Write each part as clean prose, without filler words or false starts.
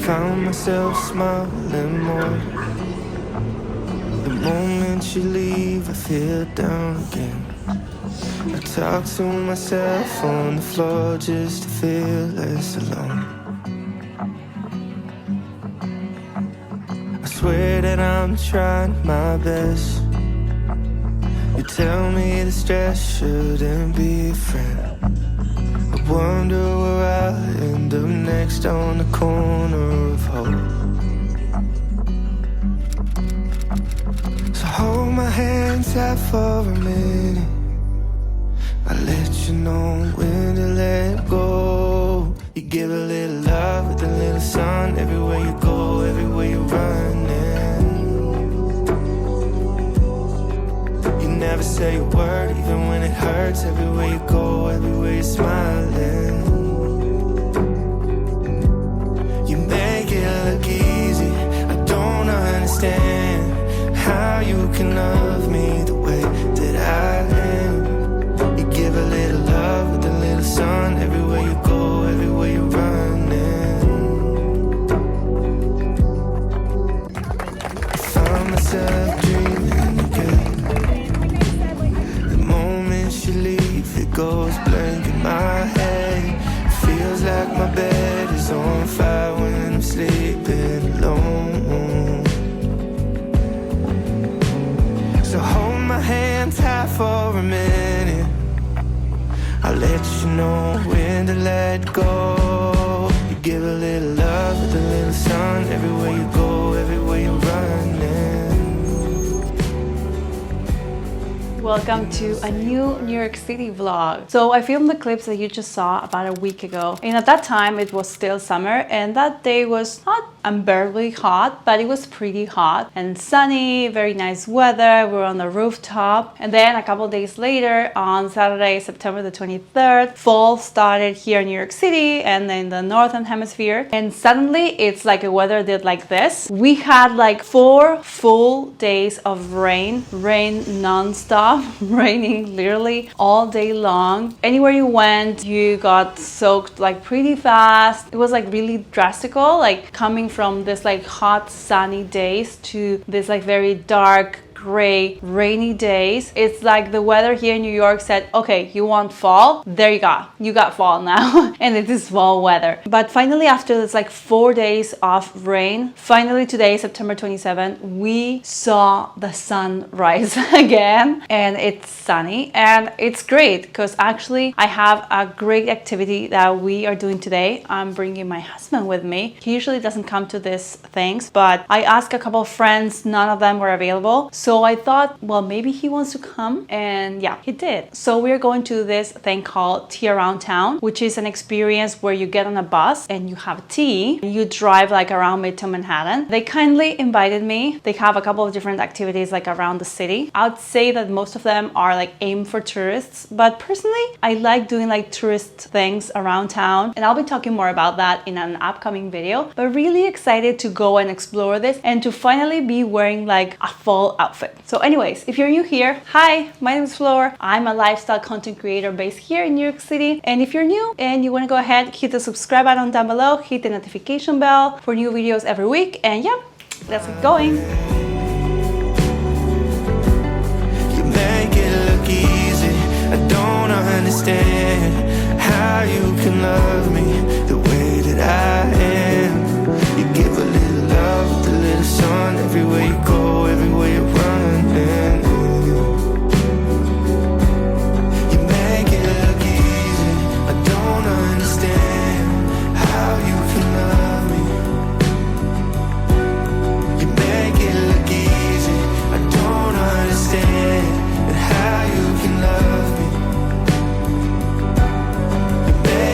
found myself smiling more. The moment you leave, I feel down again. I talk to myself on the floor just to feel less alone. I swear that I'm trying my best. You tell me the stress shouldn't be a friend. I wonder where I'll end up next on the corner of hope. So hold my hands out for a minute. I'll let you know when to let go. You give a little love with a little sun. Everywhere you go, everywhere you're running. You never say a word, even when it hurts. Everywhere you go, everywhere you're smiling. You make it look easy. I don't understand how you can love me the way that I am. Give a little love with a little sun. Everywhere you go, everywhere you're running. I found myself dreaming again. The moment you leave, it goes blank in my head. It feels like my bed is on fire when I'm sleeping alone. So hold my hand tight for a minute. I'll let you know when to let go. You give a little love with a little sun. Everywhere you go, everywhere you're running. Welcome to a new New York City vlog. So I filmed the clips that you just saw about a week ago, and at that time it was still summer, and that day was not unbearably hot, but it was pretty hot and sunny, very nice weather. We were on the rooftop, and then a couple days later, on Saturday, September the 23rd, fall started here in New York City and in the Northern Hemisphere, and suddenly it's like the weather did like this. We had like 4 full days of rain non-stop, raining literally all day long. Anywhere you went, you got soaked like pretty fast. It was like really drastical, like coming from this like hot sunny days to this like very dark gray rainy days. It's like the weather here in New York said, okay, you want fall? There you got fall now. And it is fall weather. But finally, after this like 4 days of rain, finally today, September 27th, we saw the sun rise again, and it's sunny and it's great because actually I have a great activity that we are doing today. I'm bringing my husband with me. He usually doesn't come to these things, but I asked a couple of friends, none of them were available. So I thought, well, maybe he wants to come, and yeah, he did. So we're going to this thing called Tea Around Town, which is an experience where you get on a bus and you have tea. You drive like around Midtown Manhattan. They kindly invited me. They have a couple of different activities like around the city. I'd say that most of them are like aimed for tourists, but personally, I like doing like tourist things around town, and I'll be talking more about that in an upcoming video. But really excited to go and explore this and to finally be wearing like a fall outfit. So anyways, if you're new here, hi, my name is Flor. I'm a lifestyle content creator based here in New York City. And if you're new and you want to go ahead, hit the subscribe button down below, hit the notification bell for new videos every week. And yeah, let's get going. You make it look easy. I don't understand how you can love me the way that I am. You give a little love with a little sun. Everywhere you go, everywhere you run. You make it look easy. I don't understand how you can love me. You make it look easy. I don't understand how you can love me. You make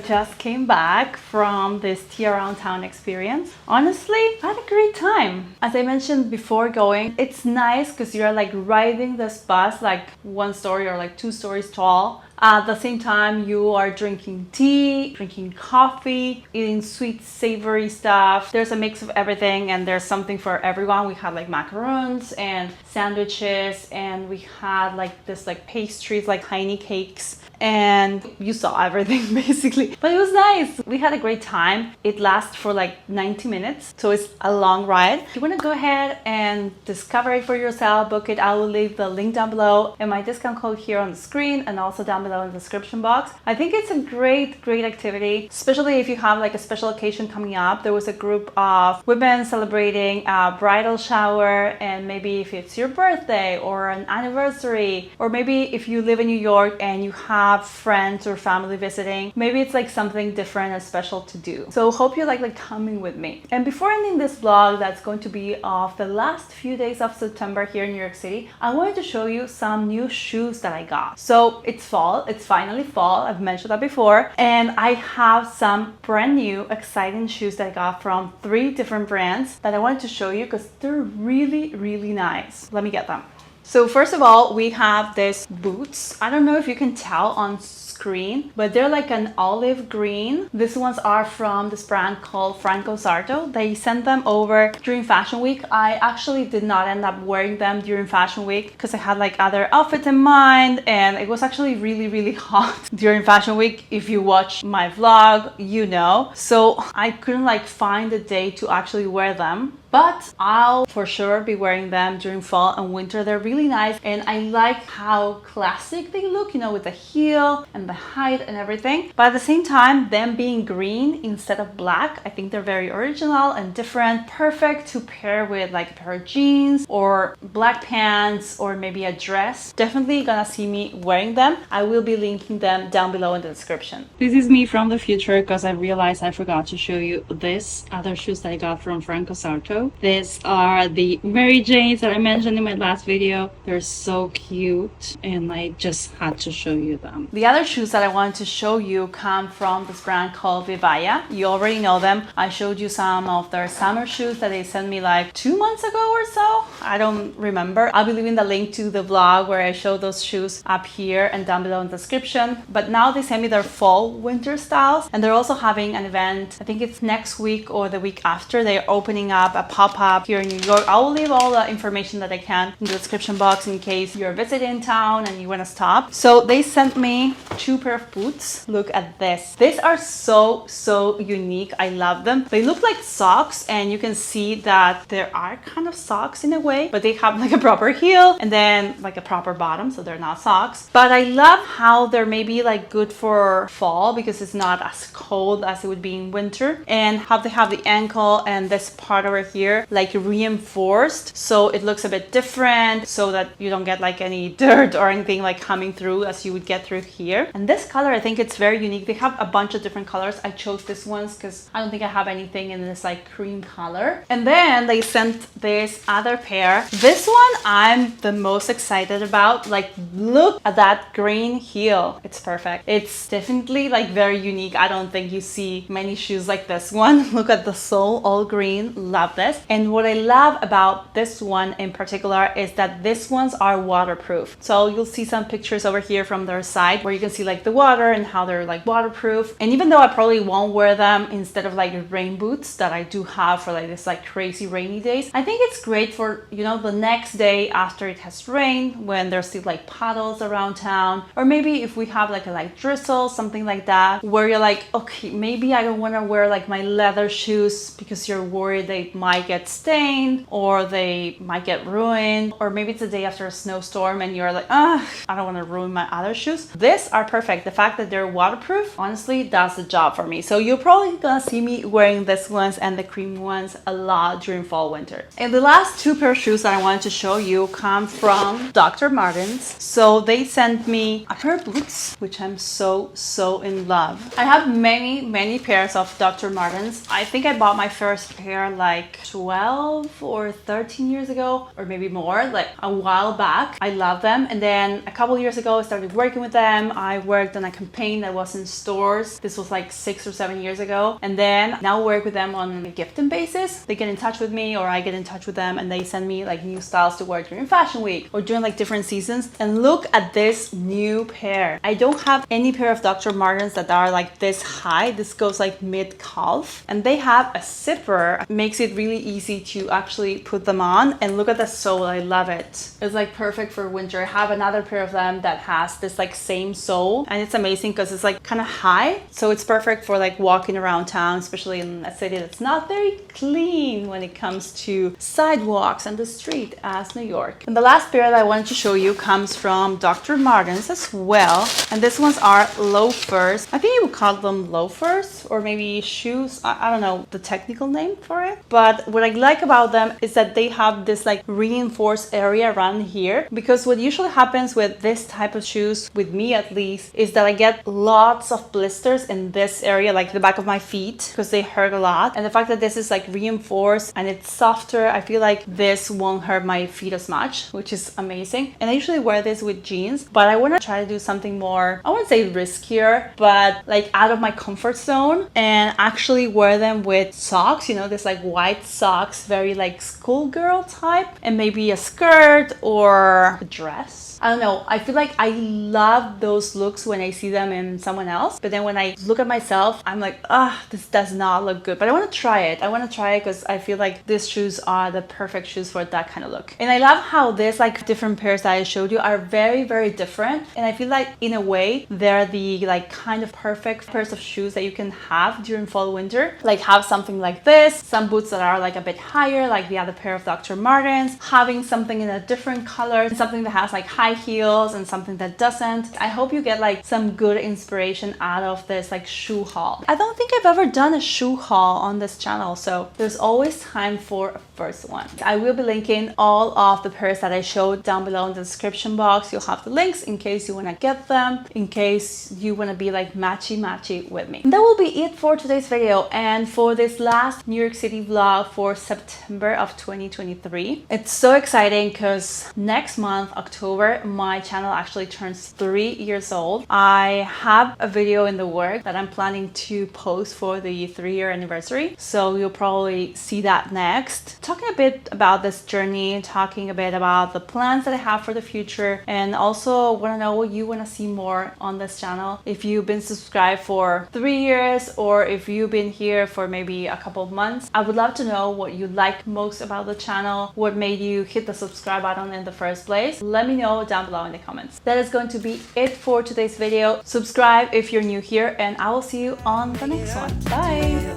just came back from this tea around town experience. Honestly, I had a great time. As I mentioned before going, it's nice because you're like riding this bus like 1 story or like 2 stories tall. At the same time, you are drinking tea, drinking coffee, eating sweet, savory stuff. There's a mix of everything and there's something for everyone. We had like macarons and sandwiches, and we had like this like pastries, like tiny cakes, and you saw everything basically. But it was nice. We had a great time. It lasts for like 90 minutes, so it's a long ride. If you want to go ahead and discover it for yourself, book it, I will leave the link down below and my discount code here on the screen and also down below in the description box. I think it's a great activity, especially if you have like a special occasion coming up. There was a group of women celebrating a bridal shower, and maybe if it's your birthday or an anniversary, or maybe if you live in New York and you have friends or family visiting, maybe it's like something different and special to do. So hope you like coming with me. And before ending this vlog that's going to be of the last few days of September here in New York City, I wanted to show you some new shoes that I got. So it's fall, it's finally fall, I've mentioned that before, and I have some brand new exciting shoes that I got from 3 different brands that I wanted to show you because they're really nice. Let me get them. So first of all, we have these boots. I don't know if you can tell on screen, but they're like an olive green. These ones are from this brand called Franco Sarto. They sent them over during Fashion Week. I actually did not end up wearing them during Fashion Week because I had like other outfits in mind, and it was actually really hot during Fashion Week. If you watch my vlog, you know. So I couldn't like find a day to actually wear them. But I'll for sure be wearing them during fall and winter. They're really nice, and I like how classic they look, you know, with the heel and the height and everything. But at the same time, them being green instead of black, I think they're very original and different. Perfect to pair with like a pair of jeans or black pants or maybe a dress. Definitely gonna see me wearing them. I will be linking them down below in the description. This is me from the future because I realized I forgot to show you this other shoes that I got from Franco Sarto. These are the Mary Janes that I mentioned in my last video. They're so cute and I just had to show you them. The other shoes that I wanted to show you come from this brand called VIVAIA. You already know them. I showed you some of their summer shoes that they sent me like 2 months ago or so. I don't remember. I'll be leaving the link to the vlog where I showed those shoes up here and down below in the description. But now they sent me their fall winter styles, and they're also having an event. I think it's next week or the week after. They're opening up a pop-up here in New York. I will leave all the information that I can in the description box in case you're visiting town and you want to stop. So they sent me 2 pair of boots. Look at this. These are so unique. I love them. They look like socks, and you can see that there are kind of socks in a way, but they have like a proper heel and then like a proper bottom, so they're not socks. But I love how they're maybe like good for fall because it's not as cold as it would be in winter, and how they have the ankle and this part over here like reinforced, so it looks a bit different, so that you don't get like any dirt or anything like coming through as you would get through here. And this color, I think it's very unique. They have a bunch of different colors. I chose this ones because I don't think I have anything in this like cream color. And then they sent this other pair. This one I'm the most excited about. Like, look at that green heel. It's perfect. It's definitely like very unique. I don't think you see many shoes like this one. Look at the sole, all green. Love this. And what I love about this one in particular is that these ones are waterproof. So you'll see some pictures over here from their side where you can see like the water and how they're like waterproof. And even though I probably won't wear them instead of like rain boots that I do have for like this like crazy rainy days, I think it's great for, you know, the next day after it has rained, when there's still like puddles around town, or maybe if we have like a light drizzle, something like that, where you're like, okay, maybe I don't want to wear like my leather shoes because you're worried they might get stained or they might get ruined, or maybe it's a day after a snowstorm and you're like, I don't want to ruin my other shoes. These are perfect. The fact that they're waterproof honestly does the job for me. So you're probably gonna see me wearing these ones and the cream ones a lot during fall winter. And the last 2 pair of shoes that I wanted to show you come from Dr. Martens. So they sent me a pair of boots, which I'm so in love. I have many pairs of Dr. Martens. I think I bought my first pair like 12 or 13 years ago, or maybe more, like a while back. I love them. And then a couple years ago, I started working with them. I worked on a campaign that was in stores. This was like 6 or 7 years ago. And then now work with them on a gifting basis. They get in touch with me or I get in touch with them and they send me like new styles to wear during fashion week or during like different seasons. And look at this new pair. I don't have any pair of Dr. Martens that are like this high. This goes like mid-calf. And they have a zipper. Makes it really easy to actually put them on. And look at the sole. I love it. It's like perfect for winter. I have another pair of them that has this like same sole. And it's amazing because it's like kind of high. So it's perfect for like walking around town, especially in a city that's not very clean when it comes to sidewalks and the street as New York. And the last pair that I wanted to show you comes from Dr. Martens as well. And these ones are loafers. I think you would call them loafers or maybe shoes. I don't know the technical name for it. But what I like about them is that they have this like reinforced area around here. Because what usually happens with this type of shoes, with me at least, is that I get lots of blisters in this area, like the back of my feet, because they hurt a lot. And the fact that this is like reinforced and it's softer, I feel like this won't hurt my feet as much, which is amazing. And I usually wear this with jeans, but I want to try to do something more, I wouldn't say riskier, but like out of my comfort zone and actually wear them with socks, you know, this like white socks, very like schoolgirl type, and maybe a skirt or a dress. I don't know. I feel like I love those looks when I see them in someone else. But then when I look at myself, I'm like, this does not look good. But I want to try it. I want to try it because I feel like these shoes are the perfect shoes for that kind of look. And I love how this like different pairs that I showed you are very, very different. And I feel like in a way, they're the like kind of perfect pairs of shoes that you can have during fall, winter. Like have something like this, some boots that are like a bit higher, like the other pair of Dr. Martens, having something in a different color, something that has like high heels and something that doesn't. I hope you get like some good inspiration out of this like shoe haul. I don't think I've ever done a shoe haul on this channel, so there's always time for a first one. I will be linking all of the pairs that I showed down below in the description box. You'll have the links in case you want to get them, in case you want to be like matchy with me. And that will be it for today's video and for this last New York City vlog for September of 2023. It's so exciting because next month, October, my channel actually turns 3 years old. I have a video in the work that I'm planning to post for the 3-year anniversary. So you'll probably see that next. Talking a bit about this journey, talking a bit about the plans that I have for the future, and also want to know what you want to see more on this channel. If you've been subscribed for 3 years or if you've been here for maybe a couple of months, I would love to know what you like most about the channel, what made you hit the subscribe button in the first place. Let me know down below in the comments. That is going to be it for today's video. Subscribe if you're new here and I will see you on the next one. Bye!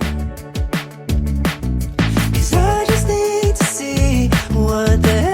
'Cause I just need to see what the